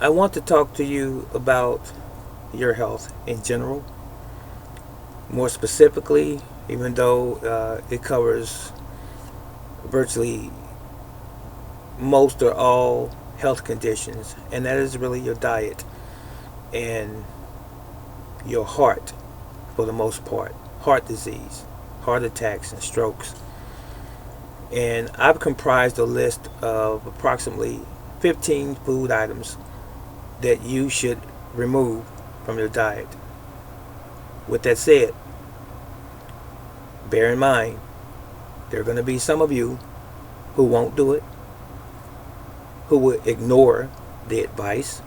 I want to talk to you about your health in general. More specifically, even though it covers virtually most or all health conditions, and that is really your diet and your heart for the most part. Heart disease, heart attacks, and strokes. And I've comprised a list of approximately 15 food items that you should remove from your diet. With that said, bear in mind, there are going to be some of you who won't do it, who will ignore the advice,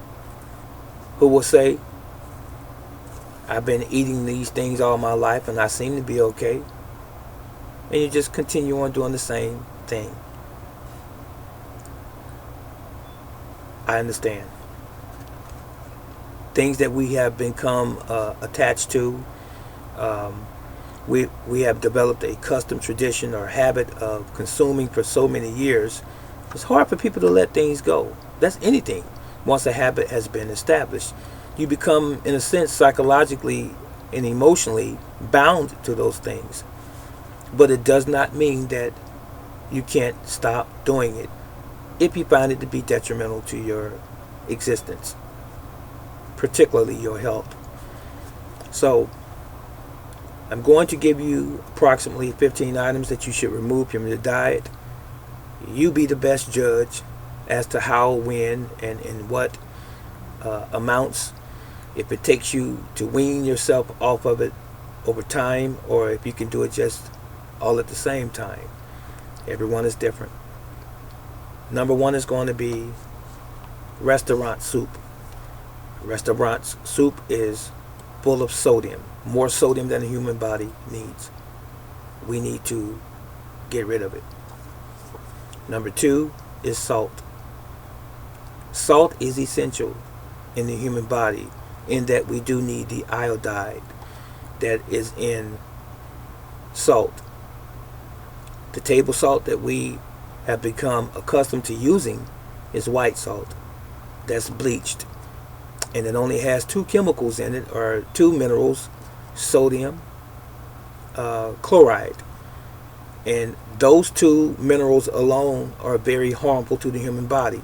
who will say, I've been eating these things all my life and I seem to be okay. And you just continue on doing the same thing. I understand. Things that we have become attached to, we have developed a custom tradition or habit of consuming for so many years. It's hard for people to let things go. That's anything. Once a habit has been established, you become, in a sense, psychologically and emotionally bound to those things. But it does not mean that you can't stop doing it if you find it to be detrimental to your existence, particularly your health. So I'm going to give you approximately 15 items that you should remove from your diet. You be the best judge as to how, when, and in what amounts. If it takes you to wean yourself off of it over time, or if you can do it just all at the same time. Everyone is different. Number one is going to be restaurant soup. Restaurant soup is full of sodium, more sodium than the human body needs. We need to get rid of it. Number two is salt. Salt is essential in the human body in that we do need the iodide that is in salt. The table salt that we have become accustomed to using is white salt. That's bleached. And it only has two chemicals in it, or two minerals, sodium, chloride. And those two minerals alone are very harmful to the human body.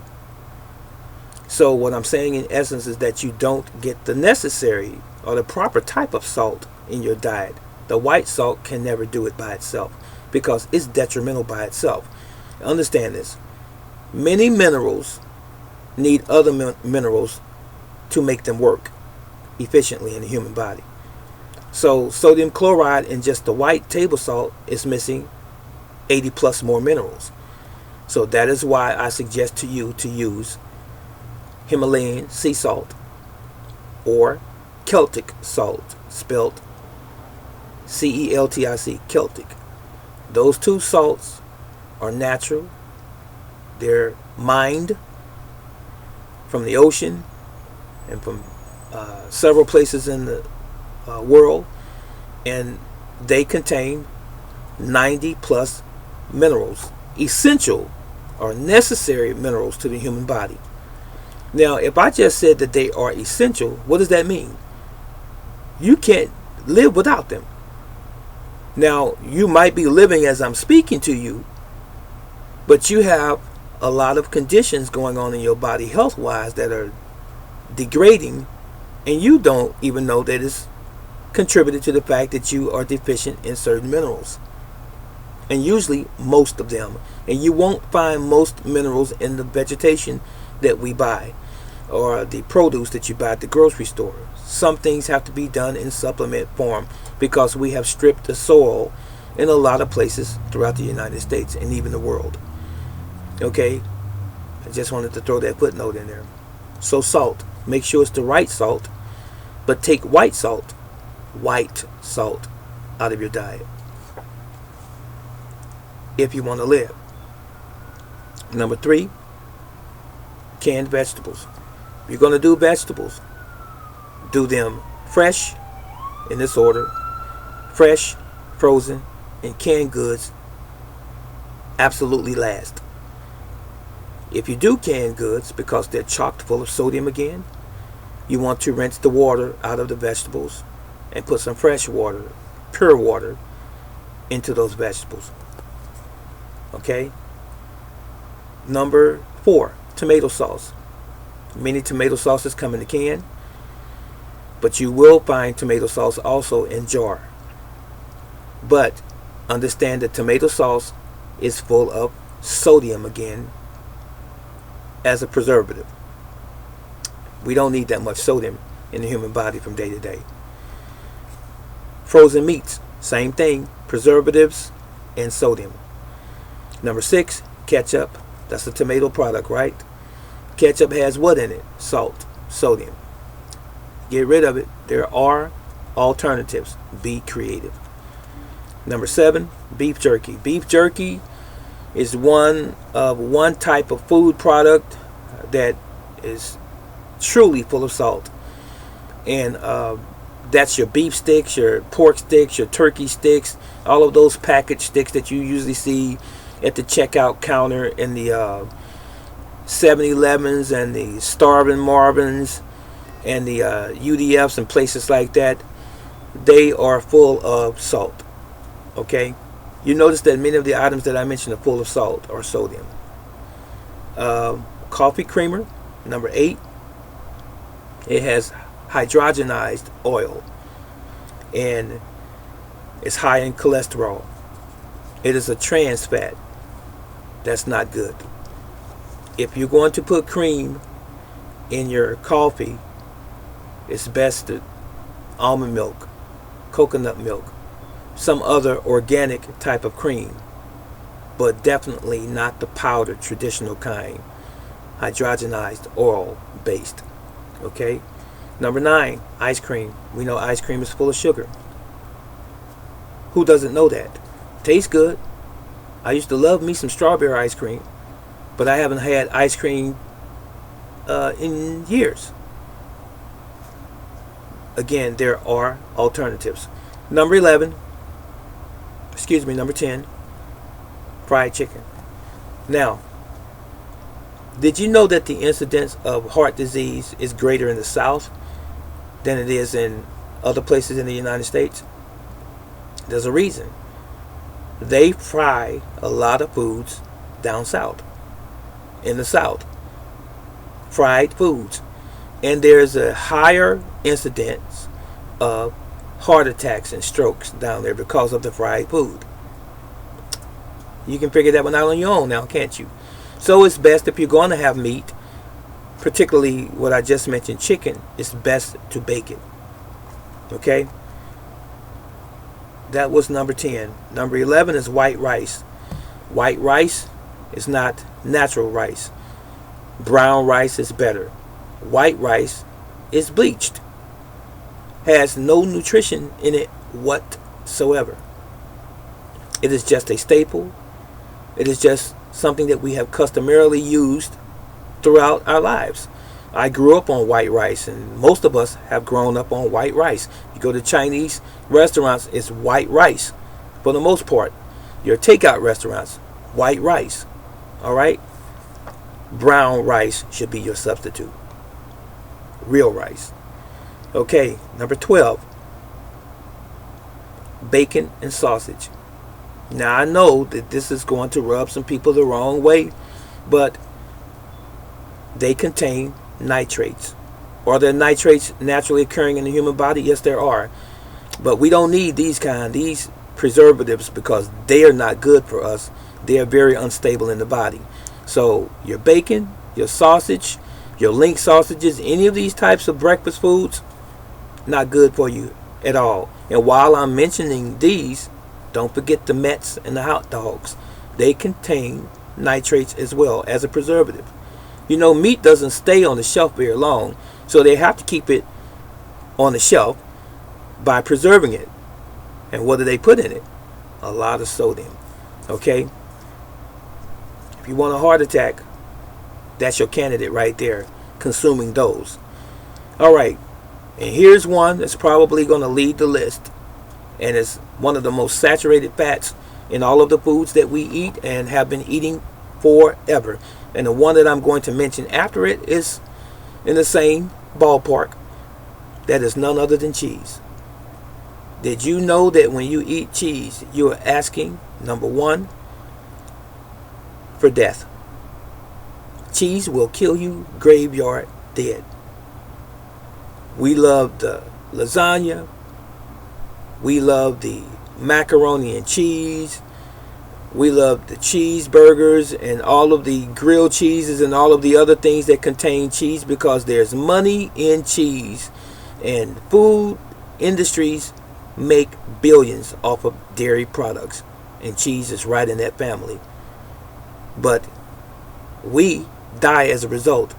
So what I'm saying in essence is that you don't get the necessary or the proper type of salt in your diet. The white salt can never do it by itself because it's detrimental by itself. Understand this. Many minerals need other minerals to make them work efficiently in the human body. So sodium chloride in just the white table salt is missing 80 plus more minerals. So that is why I suggest to you to use Himalayan sea salt or Celtic salt, spelled Celtic, Celtic. Those two salts are natural. They're mined from the ocean and from several places in the world, and they contain 90 plus minerals, essential or necessary minerals to the human body. Now, if I just said that they are essential, what does that mean? You can't live without them. Now, you might be living as I'm speaking to you, but you have a lot of conditions going on in your body health-wise that are degrading, and you don't even know that it's contributed to the fact that you are deficient in certain minerals. And usually most of them. And you won't find most minerals in the vegetation that we buy or the produce that you buy at the grocery store. Some things have to be done in supplement form because we have stripped the soil in a lot of places throughout the United States and even the world. Okay? I just wanted to throw that footnote in there. So salt, make sure it's the right salt, but take white salt out of your diet if you want to live. Number 3, canned vegetables. If you're going to do vegetables, do them fresh, in this order: fresh, frozen, and canned goods absolutely last. If you do canned goods, because they're chocked full of sodium again, you want to rinse the water out of the vegetables and put some fresh water, pure water, into those vegetables. Okay? Number 4, tomato sauce. Many tomato sauces come in a can, but you will find tomato sauce also in jar. But understand that tomato sauce is full of sodium again as a preservative. We don't need that much sodium in the human body from day to day. Frozen meats, same thing, preservatives and sodium. Number 6, ketchup. That's a tomato product, right? Ketchup has what in it? Salt, sodium. Get rid of it. There are alternatives. Be creative. Number 7, beef jerky. Beef jerky is one type of food product that is truly full of salt. And that's your beef sticks, your pork sticks, your turkey sticks, all of those packaged sticks that you usually see at the checkout counter in the 7-Elevens and the Starvin' Marvins and the UDFs and places like that. They are full of salt. Okay? You notice that many of the items that I mentioned are full of salt or sodium. Coffee creamer, number 8. It has hydrogenized oil and it's high in cholesterol. It is a trans fat. That's not good. If you're going to put cream in your coffee, it's best to almond milk, coconut milk, some other organic type of cream, but definitely not the powdered traditional kind, hydrogenized oil based. Okay? Number 9, ice cream. We know ice cream is full of sugar. Who doesn't know that? Tastes good. I used to love me some strawberry ice cream, but I haven't had ice cream in years. Again, there are alternatives. Number 10, fried chicken. Now, did you know that the incidence of heart disease is greater in the South than it is in other places in the United States? There's a reason. They fry a lot of foods down south, in the South. Fried foods. And there's a higher incidence of heart attacks and strokes down there because of the fried food. You can figure that one out on your own now, can't you? So it's best, if you're going to have meat, particularly what I just mentioned, chicken, it's best to bake it. Okay? That was number 10. Number 11 is white rice. White rice is not natural rice. Brown rice is better. White rice is bleached. Has no nutrition in it whatsoever. It is just a staple. It is just something that we have customarily used throughout our lives. I grew up on white rice, and most of us have grown up on white rice. You go to Chinese restaurants, it's white rice for the most part. Your takeout restaurants, white rice. All right? Brown rice should be your substitute. Real rice. Okay, number 12. Bacon and sausage. Now I know that this is going to rub some people the wrong way, but they contain nitrates. Are there nitrates naturally occurring in the human body? Yes, there are. But we don't need these preservatives, because they are not good for us. They are very unstable in the body. So your bacon, your sausage, your link sausages, any of these types of breakfast foods, not good for you at all. And while I'm mentioning these, don't forget the Mets and the hot dogs. They contain nitrates as well as a preservative. You know, meat doesn't stay on the shelf very long, so they have to keep it on the shelf by preserving it. And what do they put in it? A lot of sodium. Okay? If you want a heart attack, that's your candidate right there, consuming those. All right. And here's one that's probably going to lead the list. And it's one of the most saturated fats in all of the foods that we eat and have been eating forever. And the one that I'm going to mention after it is in the same ballpark. That is none other than cheese. Did you know that when you eat cheese, you are asking, number one, for death? Cheese will kill you graveyard dead. We love the lasagna. We love the macaroni and cheese. We love the cheeseburgers and all of the grilled cheeses and all of the other things that contain cheese, because there's money in cheese. And food industries make billions off of dairy products. And cheese is right in that family. But we die as a result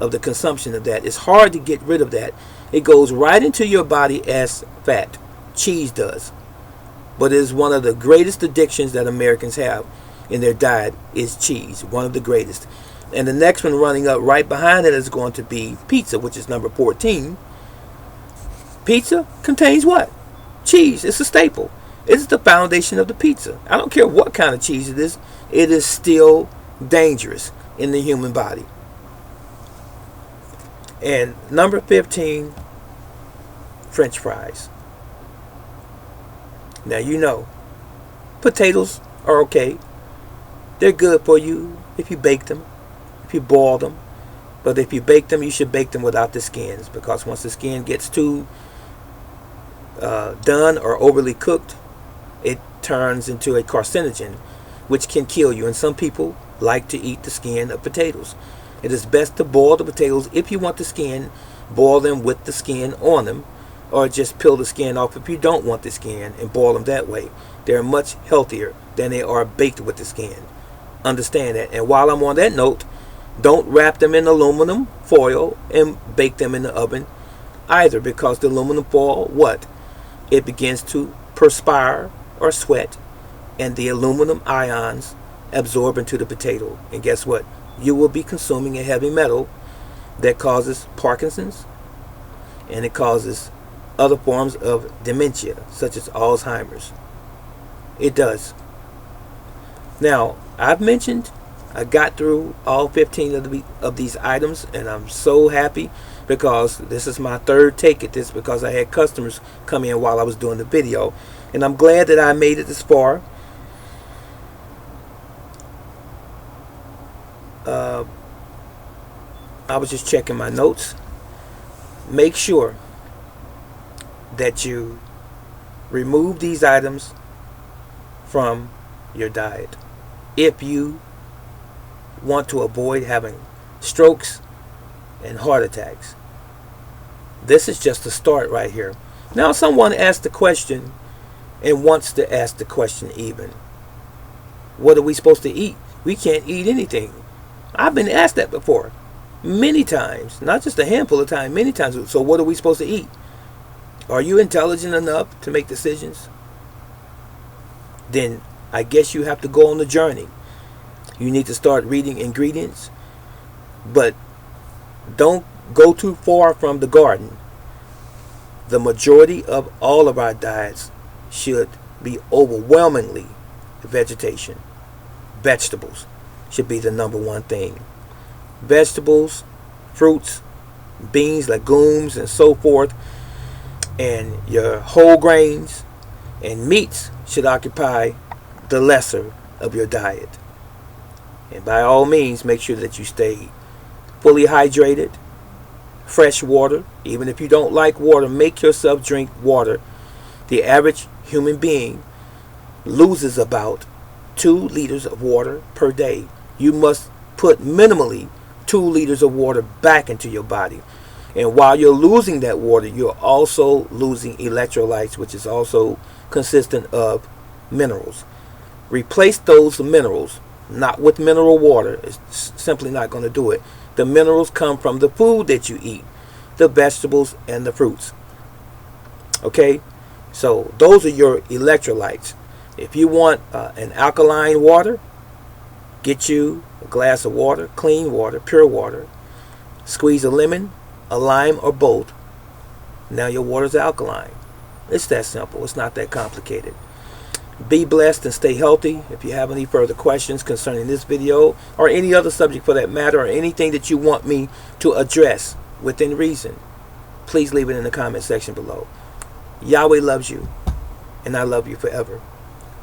of the consumption of that. It's hard to get rid of that. It goes right into your body as fat. Cheese does. But it is one of the greatest addictions that Americans have in their diet is cheese. One of the greatest. And the next one running up right behind it is going to be pizza, which is number 14. Pizza contains what? Cheese. It's a staple. It's the foundation of the pizza. I don't care what kind of cheese it is still dangerous in the human body. And number 15, French fries. Now you know, potatoes are okay. They're good for you if you bake them, if you boil them. But if you bake them, you should bake them without the skins, because once the skin gets too done or overly cooked, it turns into a carcinogen, which can kill you. And some people like to eat the skin of potatoes. It is best to boil the potatoes. If you want the skin, boil them with the skin on them, or just peel the skin off if you don't want the skin and boil them that way. They're much healthier than they are baked with the skin. Understand that. And while I'm on that note, don't wrap them in aluminum foil and bake them in the oven either, because the aluminum foil, what? It begins to perspire or sweat, and the aluminum ions absorb into the potato. And guess what? You will be consuming a heavy metal that causes Parkinson's, and it causes other forms of dementia, such as Alzheimer's. It does. Now, I've mentioned I got through all 15 of these items, and I'm so happy, because this is my third take at this, because I had customers come in while I was doing the video, and I'm glad that I made it this far. I was just checking my notes. Make sure that you remove these items from your diet if you want to avoid having strokes and heart attacks. This is just a start right here. Now, someone asked the question and wants to ask the question even. What are we supposed to eat? We can't eat anything. I've been asked that before. Many times. Not just a handful of times, many times. So what are we supposed to eat? Are you intelligent enough to make decisions? Then I guess you have to go on the journey. You need to start reading ingredients. But don't go too far from the garden. The majority of all of our diets should be overwhelmingly vegetation. Vegetables should be the number one thing. Vegetables, fruits, beans, legumes, and so forth, and your whole grains and meats should occupy the lesser of your diet. And by all means, make sure that you stay fully hydrated, fresh water. Even if you don't like water, make yourself drink water. The average human being loses about 2 liters of water per day. You must put minimally 2 liters of water back into your body. And while you're losing that water, you're also losing electrolytes, which is also consistent of minerals. Replace those minerals, not with mineral water. It's simply not going to do it. The minerals come from the food that you eat, the vegetables and the fruits. Okay? So those are your electrolytes. If you want an alkaline water, get you a glass of water, clean water, pure water. Squeeze a lemon, a lime, or both. Now your water's alkaline. It's that simple. It's not that complicated. Be blessed and stay healthy. If you have any further questions concerning this video or any other subject for that matter, or anything that you want me to address within reason, please leave it in the comment section below. Yahweh loves you, and I love you forever.